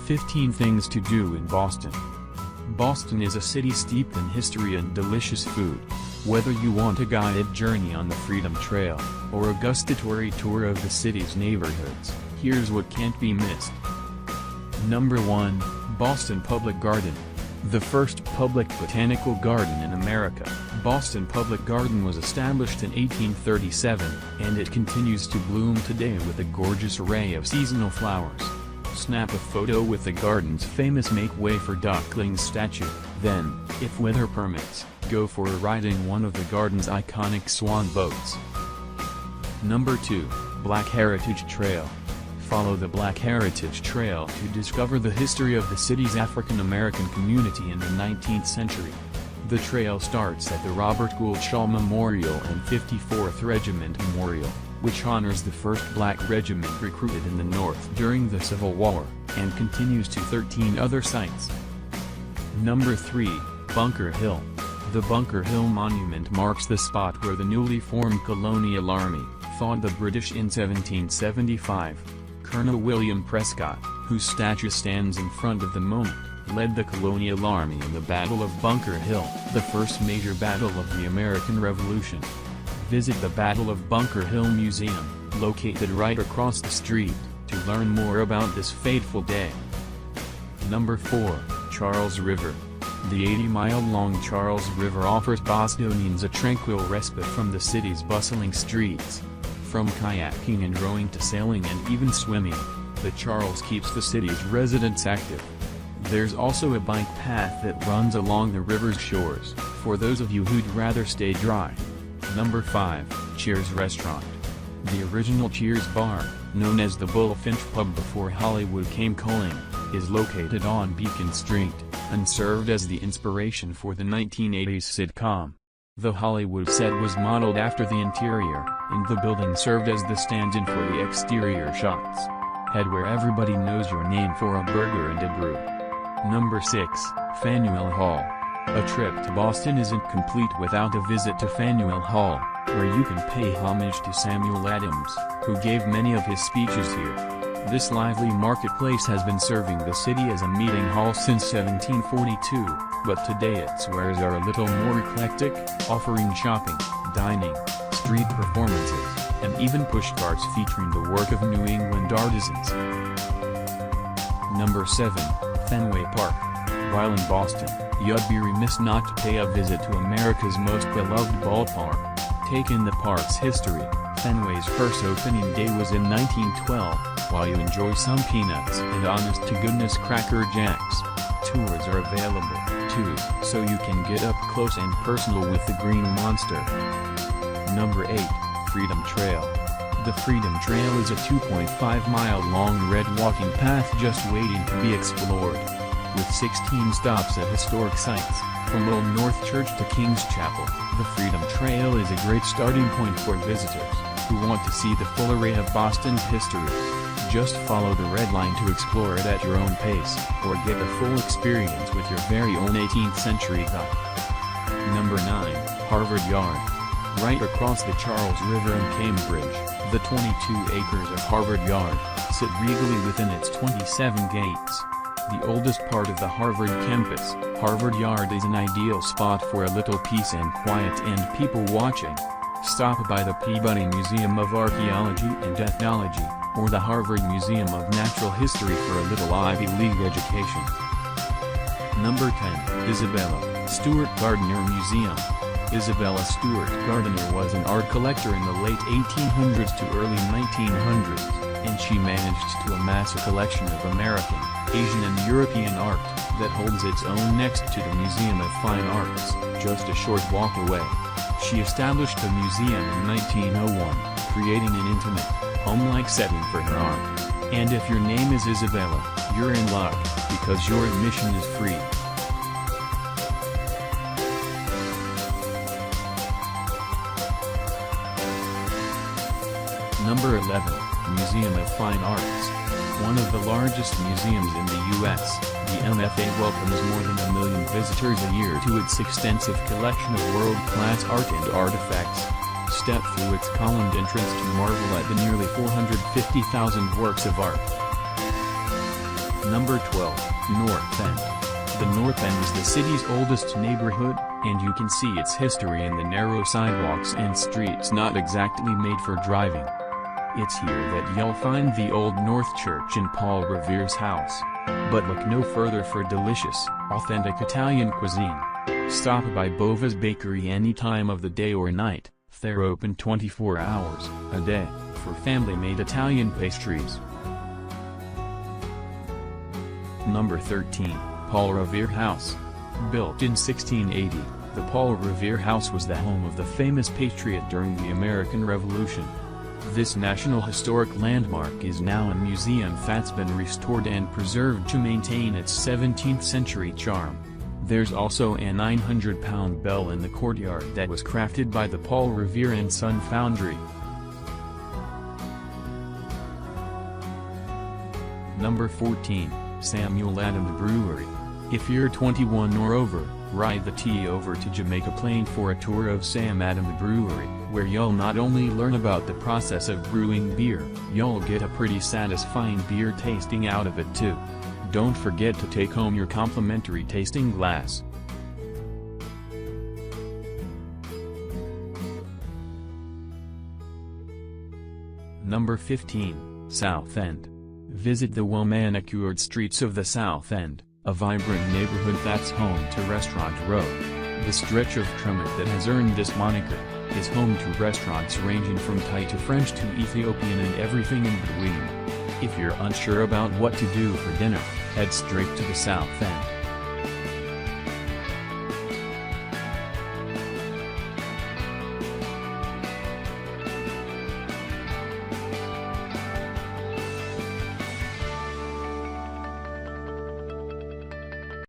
15 Things to Do in Boston. Boston is a city steeped in history and delicious food. Whether you want a guided journey on the Freedom Trail, or a gustatory tour of the city's neighborhoods, here's what can't be missed. Number 1, Boston Public Garden. The first public botanical garden in America, Boston Public Garden was established in 1837, and it continues to bloom today with a gorgeous array of seasonal flowers. Snap a photo with the garden's famous Make Way for Ducklings statue, then, if weather permits, go for a ride in one of the garden's iconic swan boats. Number 2, Black Heritage Trail. Follow the Black Heritage Trail to discover the history of the city's African American community in the 19th century. The trail starts at the Robert Gould Shaw Memorial and 54th Regiment Memorial, which honors the 1st Black Regiment recruited in the North during the Civil War, and continues to 13 other sites. Number 3, Bunker Hill. The Bunker Hill Monument marks the spot where the newly formed Colonial Army fought the British in 1775. Colonel William Prescott, whose statue stands in front of the monument, led the Colonial Army in the Battle of Bunker Hill, the first major battle of the American Revolution. Visit the Battle of Bunker Hill Museum, located right across the street, to learn more about this fateful day. Number 4, Charles River. The 80-mile-long Charles River offers Bostonians a tranquil respite from the city's bustling streets. From kayaking and rowing to sailing and even swimming, the Charles keeps the city's residents active. There's also a bike path that runs along the river's shores, for those of you who'd rather stay dry. Number 5, Cheers Restaurant. The original Cheers bar, known as the Bullfinch Pub before Hollywood came calling, is located on Beacon Street, and served as the inspiration for the 1980s sitcom. The Hollywood set was modeled after the interior, and the building served as the stand-in for the exterior shots. Head where everybody knows your name for a burger and a brew. Number 6, Faneuil Hall. A trip to Boston isn't complete without a visit to Faneuil Hall, where you can pay homage to Samuel Adams, who gave many of his speeches here. This lively marketplace has been serving the city as a meeting hall since 1742, but today its wares are a little more eclectic, offering shopping, dining, street performances, and even pushcarts featuring the work of New England artisans. Number 7, Fenway Park. While in Boston, you'd be remiss not to pay a visit to America's most beloved ballpark. Take in the park's history. Fenway's first opening day was in 1912, while you enjoy some peanuts and honest-to-goodness Cracker Jacks. Tours are available, too, so you can get up close and personal with the Green Monster. Number 8, Freedom Trail. The Freedom Trail is a 2.5-mile-long red walking path just waiting to be explored. With 16 stops at historic sites, from Old North Church to King's Chapel, the Freedom Trail is a great starting point for visitors who want to see the full array of Boston's history. Just follow the red line to explore it at your own pace, or get the full experience with your very own 18th century guide. Number 9, Harvard Yard. Right across the Charles River in Cambridge, the 22 acres of Harvard Yard sit regally within its 27 gates. The oldest part of the Harvard campus, Harvard Yard is an ideal spot for a little peace and quiet and people watching. Stop by the Peabody Museum of Archaeology and Ethnology, or the Harvard Museum of Natural History for a little Ivy League education. Number 10, Isabella Stewart Gardner Museum. Isabella Stewart Gardner was an art collector in the late 1800s to early 1900s, and she managed to amass a collection of American, Asian and European art that holds its own next to the Museum of Fine Arts, just a short walk away. She established the museum in 1901, creating an intimate, home-like setting for her art. And if your name is Isabella, you're in luck, because your admission is free. Number 11, Museum of Fine Arts. One of the largest museums in the U.S., the MFA welcomes more than 1 million visitors a year to its extensive collection of world-class art and artifacts. Step through its columned entrance to marvel at the nearly 450,000 works of art. Number 12, North End. The North End is the city's oldest neighborhood, and you can see its history in the narrow sidewalks and streets not exactly made for driving. It's here that you'll find the Old North Church and Paul Revere's house. But look no further for delicious, authentic Italian cuisine. Stop by Bova's Bakery any time of the day or night. They're open 24 hours a day for family-made Italian pastries. Number 13, Paul Revere House. Built in 1680, the Paul Revere House was the home of the famous patriot during the American Revolution. This National Historic Landmark is now a museum that's been restored and preserved to maintain its 17th-century charm. There's also a 900-pound bell in the courtyard that was crafted by the Paul Revere and Son Foundry. Number 14, Samuel Adams Brewery. If you're 21 or over, ride the T over to Jamaica Plain for a tour of Sam Adams Brewery, where you'll not only learn about the process of brewing beer, you'll get a pretty satisfying beer tasting out of it too. Don't forget to take home your complimentary tasting glass. Number 15, South End. Visit the well-manicured streets of the South End, a vibrant neighborhood that's home to Restaurant Row. The stretch of Tremont that has earned this moniker is home to restaurants ranging from Thai to French to Ethiopian and everything in between. If you're unsure about what to do for dinner, head straight to the South End.